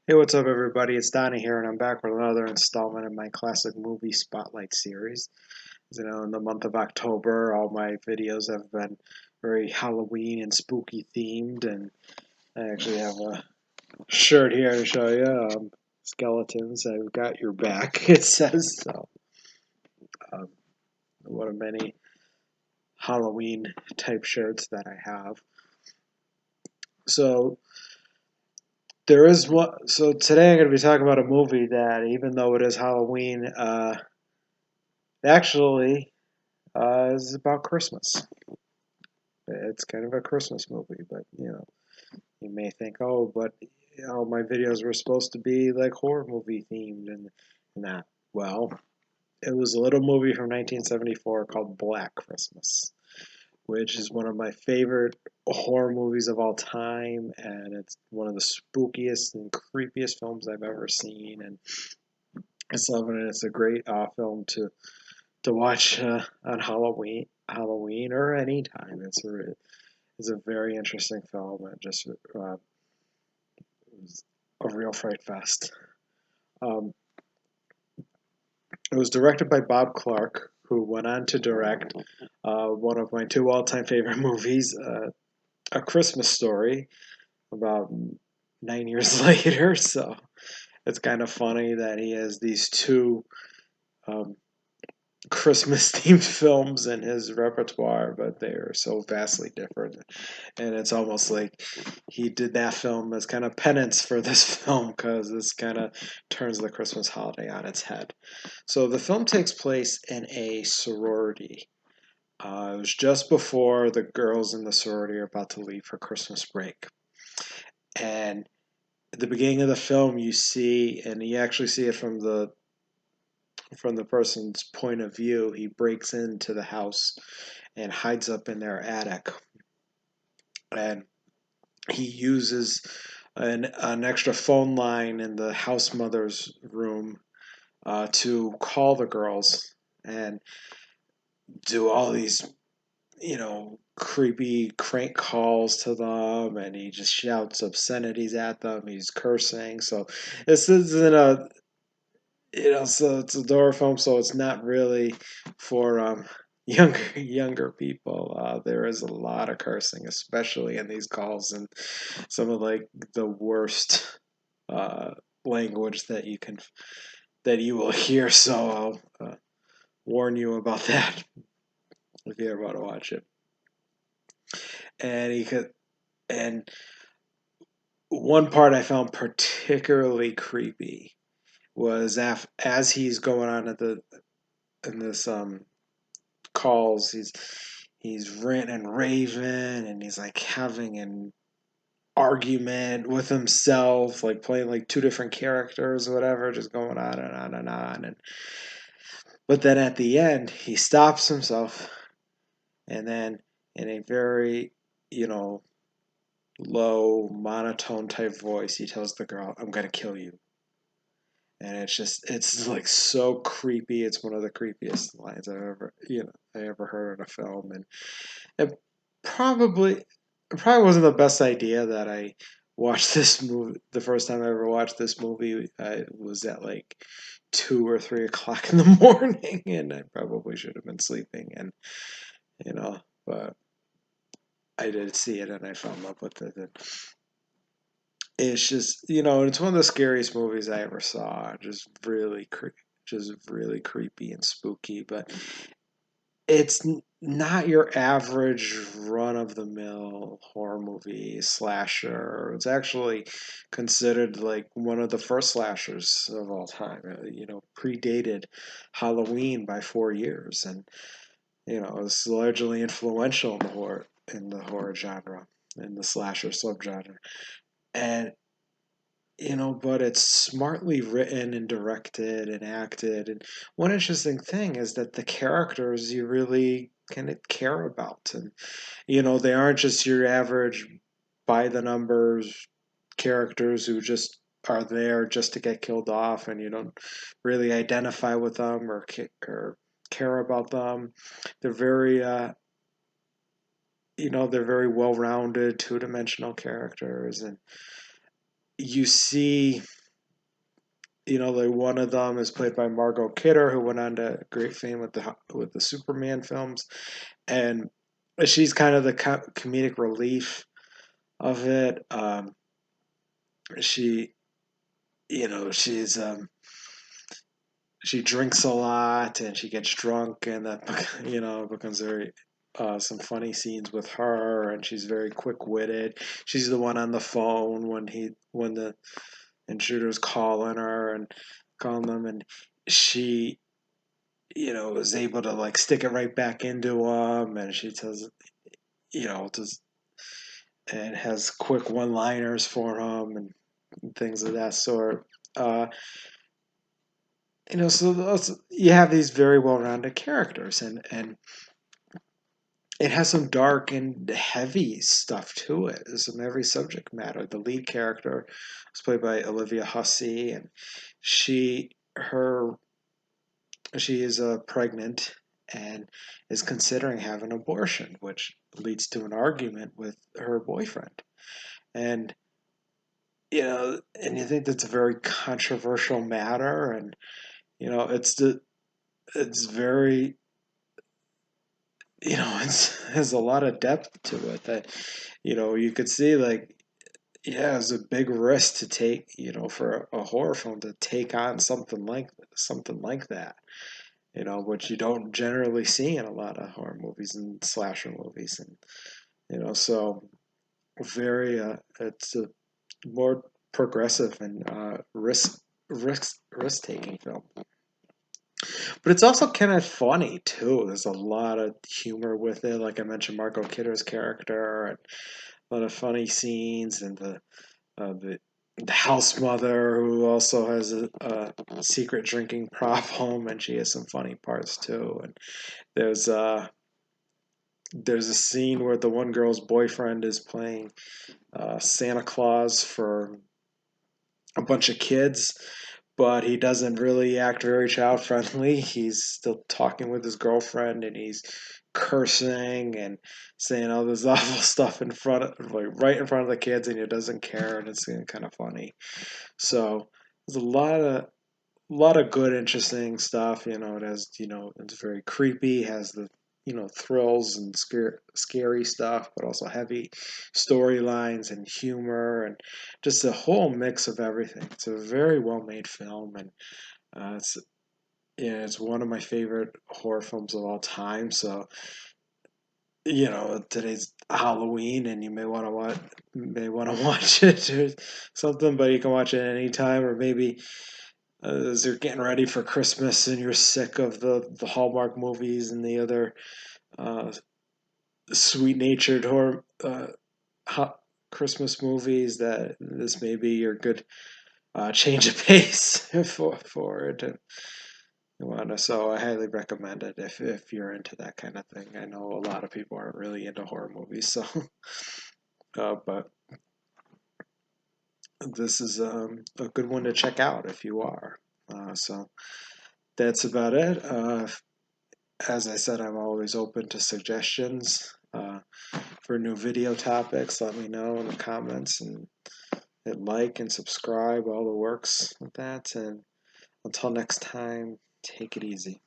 Hey, what's up, everybody? It's Donnie here, and I'm back with another installment of my classic movie spotlight series. In the month of October, all my videos have been very Halloween and spooky themed, and I actually have a shirt here to show you. Skeletons, I've got your back, it says. So, um, one of many Halloween type shirts that I have. So, there is one. So, today I'm going to be talking about a movie that, even though it is Halloween, actually is about Christmas. It's kind of a Christmas movie, but you may think, oh, but my videos were supposed to be like horror movie themed, and that. Well, it was a little movie from 1974 called Black Christmas, which is one of my favorite horror movies of all time, and it's one of the spookiest and creepiest films I've ever seen, and it's loving it. It's a great film to watch on Halloween or any time. It's a very interesting film and just was a real fright fest. Um, it was directed by Bob Clark, who went on to direct one of my two all-time favorite movies, A Christmas Story, about 9 years later. So it's kind of funny that he has these two um, Christmas themed films in his repertoire, but they are so vastly different. And it's almost like he did that film as kind of penance for this film because this kind of turns the Christmas holiday on its head. So the film takes place in a sorority. It was just before the girls in the sorority are about to leave for Christmas break. And at the beginning of the film, you see, and you actually see it from the person's point of view. He breaks into the house and hides up in their attic, and he uses an extra phone line in the house mother's room to call the girls and do all these, creepy crank calls to them, and he just shouts obscenities at them. He's cursing. So this isn't a, so it's a horror film, so it's not really for younger people. There is a lot of cursing, especially in these calls, and some of like the worst uh, language that you will hear. So I'll warn you about that if you ever want to watch it. And he could, and one part I found particularly creepy was as he's going on at the in this calls, he's ranting and raving, and he's like having an argument with himself, like playing like two different characters or whatever, just going on and on and on. And but then at the end, he stops himself, and then in a very, you know, low monotone type voice, he tells the girl, "I'm gonna kill you." And it's like so creepy. It's one of the creepiest lines I ever heard in a film, and it probably wasn't the best idea that I watched this movie. The first time I ever watched this movie, I was at like 2 or 3 o'clock in the morning, and I probably should have been sleeping. And you know, but I did see it, and I fell in love with it. And it's just it's one of the scariest movies I ever saw. Just really creepy and spooky, but it's not your average run of the mill horror movie slasher. It's actually considered like one of the first slashers of all time. Predated Halloween by 4 years, and it's largely influential in the horror genre, in the slasher subgenre. And but it's smartly written and directed and acted. And one interesting thing is that the characters you really kind of care about. And, they aren't just your average by the numbers characters who just are there just to get killed off and you don't really identify with them or care about them. They're very, they're very well rounded, two dimensional characters. And you see. like one of them is played by Margot Kidder, who went on to great fame with the Superman films, and she's kind of the comedic relief of it. She, she's she drinks a lot and she gets drunk, and that becomes very some funny scenes with her, and she's very quick witted. She's the one on the phone when the intruders calling her and calling them, and she is able to like stick it right back into them, and she tells does and has quick one liners for them and things of that sort. Uh, so you have these very well-rounded characters, and it has some dark and heavy stuff to it. There's some heavy subject matter. The lead character was played by Olivia Hussey, and her she is pregnant and is considering having an abortion, which leads to an argument with her boyfriend. And and you think that's a very controversial matter, and it's very it's has a lot of depth to it that you could see, like, yeah, it's a big risk to take, for a horror film to take on something like that, which you don't generally see in a lot of horror movies and slasher movies, and so very it's a more progressive and risk taking film. But it's also kind of funny too. There's a lot of humor with it. Like I mentioned, Marco Kidder's character, and a lot of funny scenes, and the house mother who also has a secret drinking problem, and she has some funny parts too. And there's uh there's a scene where the one girl's boyfriend is playing Santa Claus for a bunch of kids, but he doesn't really act very child friendly. He's still talking with his girlfriend, and he's cursing and saying all this awful stuff in front of, like, right in front of the kids, and he doesn't care, and it's kind of funny. So there's a lot of good, interesting stuff. It has, it's very creepy, has the, thrills and scary stuff, but also heavy storylines and humor, and just a whole mix of everything. It's a very well made film, and it's it's one of my favorite horror films of all time. So today's Halloween, and you may want to watch it or something, but you can watch it anytime, or maybe as you're getting ready for Christmas and you're sick of the Hallmark movies and the other uh, sweet natured horror Christmas movies, that this may be your good change of pace for it. And so I highly recommend it if you're into that kind of thing. I know a lot of people aren't really into horror movies, so but this is a good one to check out if you are. So that's about it. As I said, I'm always open to suggestions for new video topics. Let me know in the comments, and hit like and subscribe, all the works with that. And until next time, take it easy.